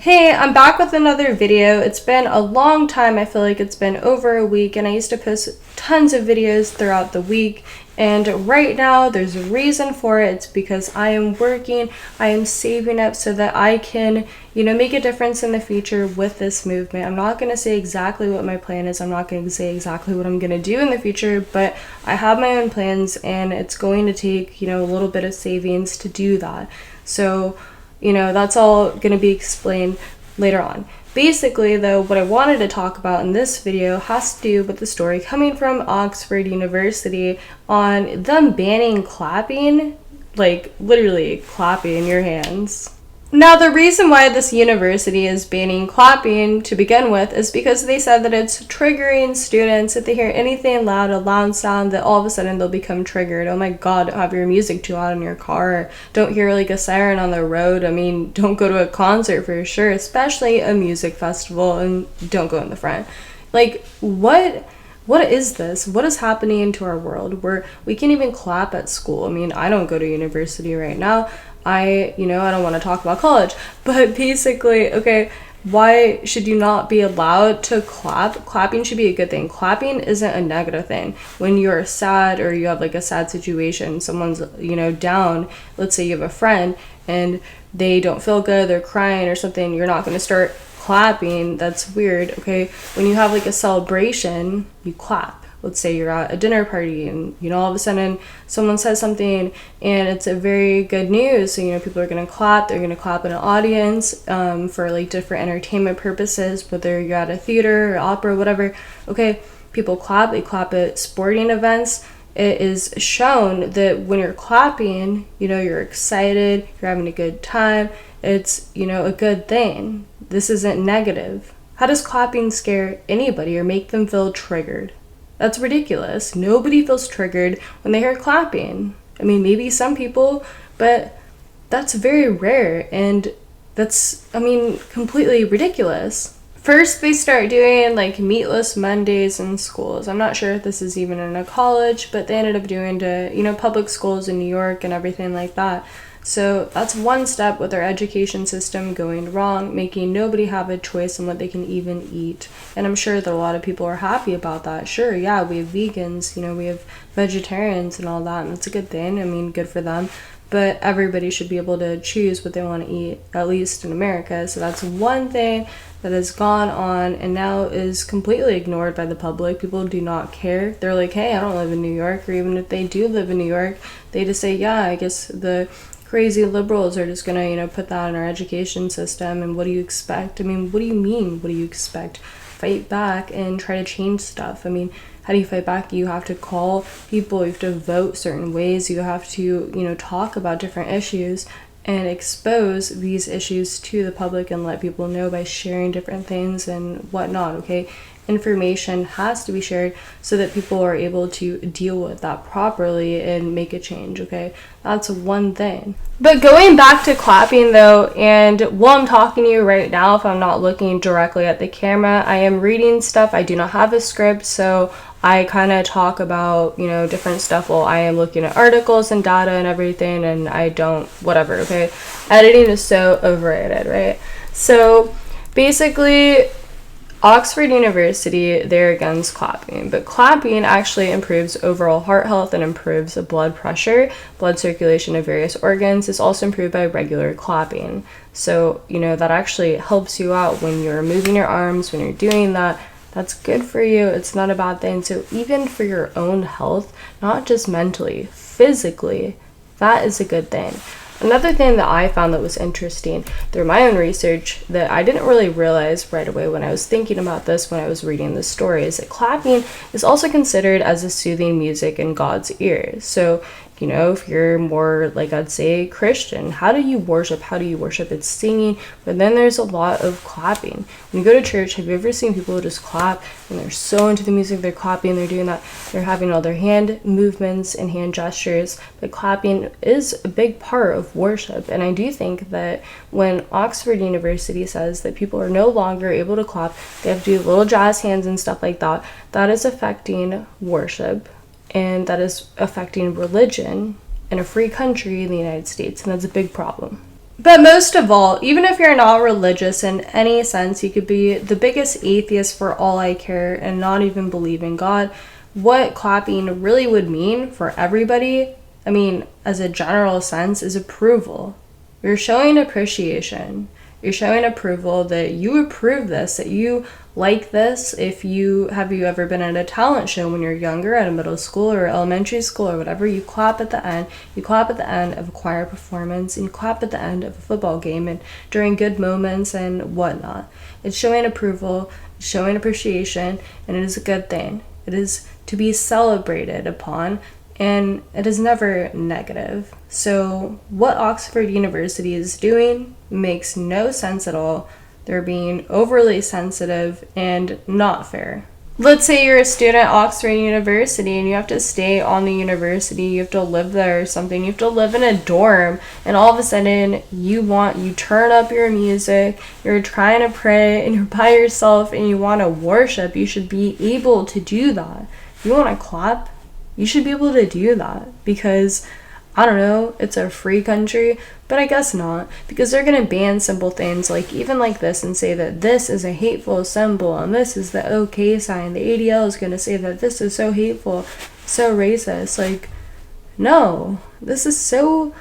Hey, I'm back with another video. It's been a long time. I feel like it's been over a week, and I used to post tons of videos throughout the week. And right now, there's a reason for it. It's because I am working, I am saving up so that I can, make a difference in the future with this movement. I'm not going to say exactly what my plan is. I'm not going to say exactly what I'm going to do in the future, but I have my own plans, and it's going to take, a little bit of savings to do that. So, that's all going to be explained later on. Basically, though, what I wanted to talk about in this video has to do with the story coming from Oxford University on them banning clapping, like literally clapping your hands. Now, the reason why this university is banning clapping to begin with is because they said that it's triggering students. If they hear anything loud, a loud sound, that all of a sudden they'll become triggered. Oh my god, don't have your music too loud in your car. Don't hear like a siren on the road. Don't go to a concert for sure, especially a music festival, and don't go in the front. Like, what is this? What is happening to our world where we can't even clap at school? I don't go to university right now. I don't want to talk about college, but basically, okay, why should you not be allowed to clap? Clapping should be a good thing. Clapping isn't a negative thing. When you're sad or you have like a sad situation, someone's, down, let's say you have a friend and they don't feel good, they're crying or something, you're not going to start clapping. That's weird, okay? When you have like a celebration, you clap. Let's say you're at a dinner party and, all of a sudden someone says something and it's a very good news. So, people are going to clap. They're going to clap in an audience for like different entertainment purposes, whether you're at a theater or opera, whatever. Okay, people clap. They clap at sporting events. It is shown that when you're clapping, you're excited, you're having a good time. It's, a good thing. This isn't negative. How does clapping scare anybody or make them feel triggered? That's ridiculous. Nobody feels triggered when they hear clapping. Maybe some people, but that's very rare, and that's, completely ridiculous. First, they start doing like meatless Mondays in schools. I'm not sure if this is even in a college, but they ended up doing to, public schools in New York and everything like that. So that's one step with our education system going wrong, making nobody have a choice on what they can even eat. And I'm sure that a lot of people are happy about that. Sure, yeah, we have vegans, we have vegetarians and all that, and that's a good thing. Good for them. But everybody should be able to choose what they want to eat, at least in America. So that's one thing that has gone on and now is completely ignored by the public. People do not care. They're like, hey, I don't live in New York. Or even if they do live in New York, they just say, yeah, I guess the crazy liberals are just gonna, put that in our education system. And what do you expect? What do you mean? What do you expect? Fight back and try to change stuff. How do you fight back? You have to call people, you have to vote certain ways, you have to, talk about different issues and expose these issues to the public and let people know by sharing different things and whatnot, okay? Information has to be shared so that people are able to deal with that properly and make a change, okay? That's one thing. But going back to clapping though, and while I'm talking to you right now, if I'm not looking directly at the camera, I am reading stuff. I do not have a script, so I kind of talk about, different stuff while I am looking at articles and data and everything, and I don't, whatever, okay? Editing is so overrated, right? So basically, Oxford University, they're against clapping, but clapping actually improves overall heart health and improves blood pressure, blood circulation of various organs. It's also improved by regular clapping. So, that actually helps you out when you're moving your arms, when you're doing that. That's good for you. It's not a bad thing. So even for your own health, not just mentally, physically, that is a good thing. Another thing that I found that was interesting through my own research that I didn't really realize right away when I was thinking about this, when I was reading the story, is that clapping is also considered as a soothing music in God's ears. So, if you're more, like I'd say, Christian, how do you worship? How do you worship? It's singing, but then there's a lot of clapping. When you go to church, have you ever seen people just clap and they're so into the music, they're clapping, they're doing that, they're having all their hand movements and hand gestures, but clapping is a big part of worship. And I do think that when Oxford University says that people are no longer able to clap, they have to do little jazz hands and stuff like that, that is affecting worship. And that is affecting religion in a free country in the United States, and that's a big problem. But most of all, even if you're not religious in any sense, you could be the biggest atheist for all I care and not even believe in God. What clapping really would mean for everybody, I mean, as a general sense, is approval. You're showing appreciation. You're showing approval that you approve this, that you like this. If you have you ever been at a talent show when you're younger, at a middle school or elementary school or whatever, you clap at the end. You clap at the end of a choir performance, and you clap at the end of a football game and during good moments and whatnot. It's showing approval, showing appreciation, and it is a good thing. It is to be celebrated upon, and it is never negative. So what Oxford University is doing makes no sense at all. They're being overly sensitive and not fair. Let's say you're a student at Oxford University and you have to stay on the university, you have to live there or something, you have to live in a dorm, and all of a sudden you turn up your music, you're trying to pray, and you're by yourself and you want to worship. You should be able to do that. If you want to clap, you should be able to do that, because I don't know, it's a free country, but I guess not, because they're going to ban simple things like even like this and say that this is a hateful symbol and this is the OK sign. The ADL is going to say that this is so hateful, so racist. Like, no, this is so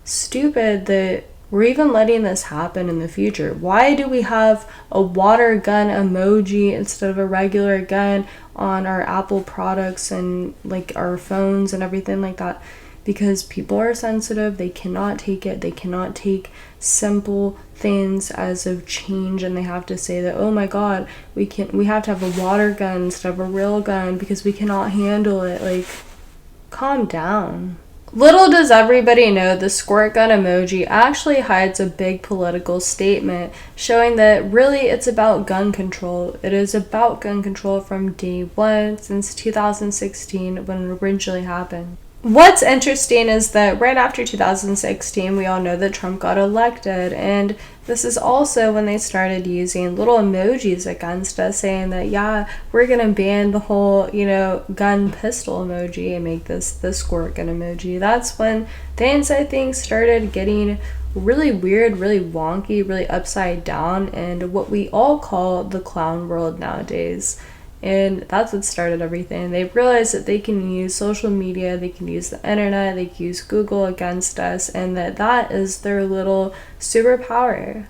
stupid that we're even letting this happen in the future. Why do we have a water gun emoji instead of a regular gun on our Apple products and like our phones and everything like that? Because people are sensitive, they cannot take it, they cannot take simple things as of change, and they have to say that, oh my god, we have to have a water gun instead of a real gun because we cannot handle it. Like, calm down. Little does everybody know, the squirt gun emoji actually hides a big political statement showing that really it's about gun control. It is about gun control from day one since 2016 when it originally happened. What's interesting is that right after 2016, we all know that Trump got elected, and this is also when they started using little emojis against us, saying that, yeah, we're gonna ban the whole, gun pistol emoji and make this the squirt gun emoji. That's when things, I think, started getting really weird, really wonky, really upside down, and what we all call the clown world nowadays. And that's what started everything. They realized that they can use social media, they can use the internet, they can use Google against us, and that is their little superpower.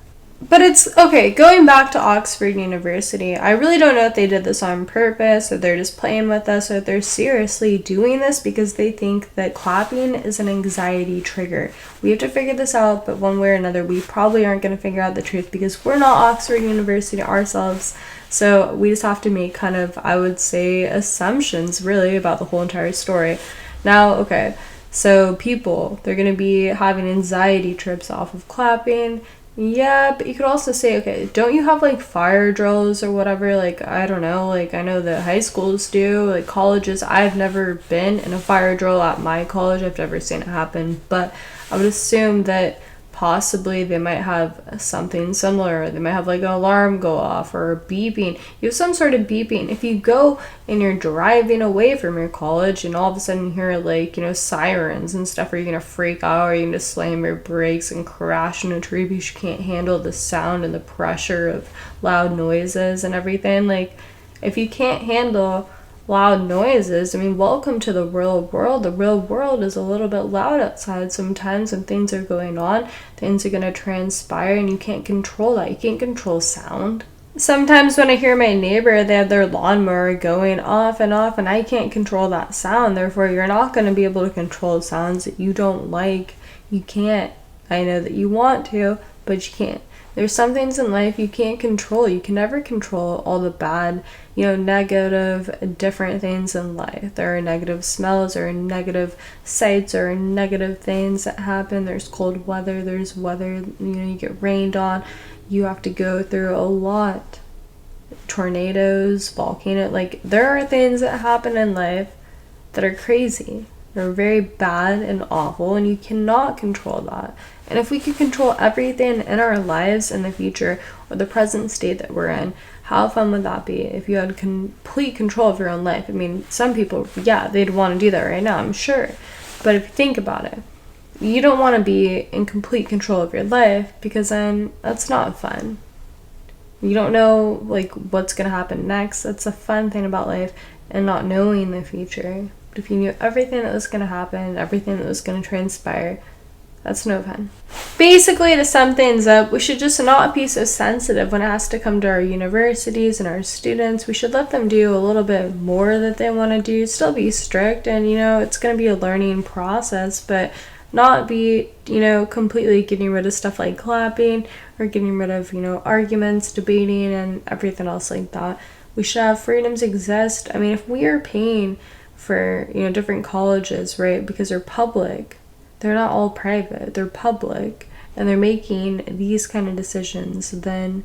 But it's okay, going back to Oxford University, I really don't know if they did this on purpose, or they're just playing with us, or they're seriously doing this because they think that clapping is an anxiety trigger. We have to figure this out, but one way or another, we probably aren't going to figure out the truth because we're not Oxford University ourselves. So we just have to make kind of, I would say, assumptions really about the whole entire story. Now, okay, so people, they're going to be having anxiety trips off of clapping. Yeah, but you could also say, okay, don't you have like fire drills or whatever? Like, I don't know, like I know that high schools do, like colleges. I've never been in a fire drill at my college. I've never seen it happen, but I would assume that possibly they might have something similar. They might have like an alarm go off or beeping. You have some sort of beeping. If you go and you're driving away from your college and all of a sudden you hear like, sirens and stuff, are you going to freak out? Or are you going to slam your brakes and crash into a tree because you can't handle the sound and the pressure of loud noises and everything? Like, if you can't handle loud noises, welcome to the real world. The real world is a little bit loud outside sometimes when things are going on. Things are going to transpire and you can't control that. You can't control sound. Sometimes when I hear my neighbor, they have their lawnmower going off, and I can't control that sound. Therefore, you're not going to be able to control sounds that you don't like. You can't. I know that you want to, but you can't. There's some things in life you can't control. You can never control all the bad, negative, different things in life. There are negative smells, there are negative sights, there are negative things that happen. There's cold weather, there's weather, you get rained on. You have to go through a lot. Tornadoes, volcanoes, like there are things that happen in life that are crazy. They're very bad and awful, and you cannot control that. And if we could control everything in our lives in the future, or the present state that we're in, how fun would that be if you had complete control of your own life? Some people, yeah, they'd want to do that right now, I'm sure. But if you think about it, you don't want to be in complete control of your life, because then that's not fun. You don't know like what's gonna happen next. That's a fun thing about life, and not knowing the future. But if you knew everything that was gonna happen, everything that was gonna transpire, that's no fun. Basically, to sum things up, we should just not be so sensitive when it has to come to our universities and our students. We should let them do a little bit more that they want to do, still be strict, and it's going to be a learning process, but not be, completely getting rid of stuff like clapping or getting rid of, arguments, debating, and everything else like that. We should have freedoms exist. I mean, if we are paying for, different colleges, right, because they're public, they're not all private, they're public, and they're making these kind of decisions, then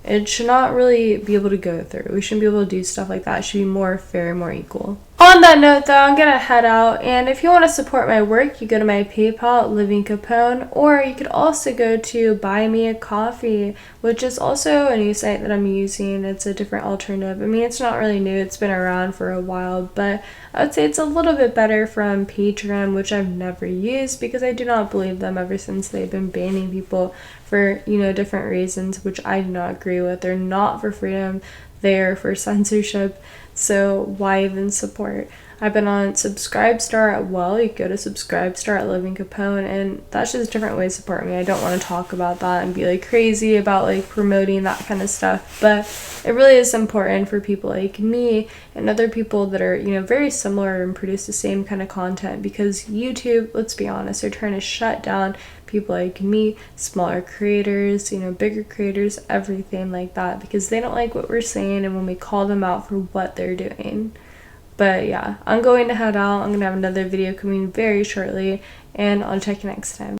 it should not really be able to go through. We shouldn't be able to do stuff like that. It should be more fair, more equal. On that note, though, I'm gonna head out, and if you want to support my work, you go to my PayPal, Living Capone, or you could also go to Buy Me a Coffee, which is also a new site that I'm using. It's a different alternative. I mean, it's not really new, it's been around for a while, but I would say it's a little bit better from Patreon, which I've never used because I do not believe them ever since they've been banning people for, different reasons, which I do not agree with. They're not for freedom, they're for censorship. So why even support? I've been on Subscribestar as well. You can go to Subscribestar at Living Capone, and that's just a different way to support me. I don't want to talk about that and be like crazy about like promoting that kind of stuff, but it really is important for people like me and other people that are, very similar and produce the same kind of content, because YouTube, let's be honest, they're trying to shut down people like me, smaller creators, bigger creators, everything like that, because they don't like what we're saying and when we call them out for what they're doing. But yeah, I'm going to head out. I'm going to have another video coming very shortly, and I'll check you next time.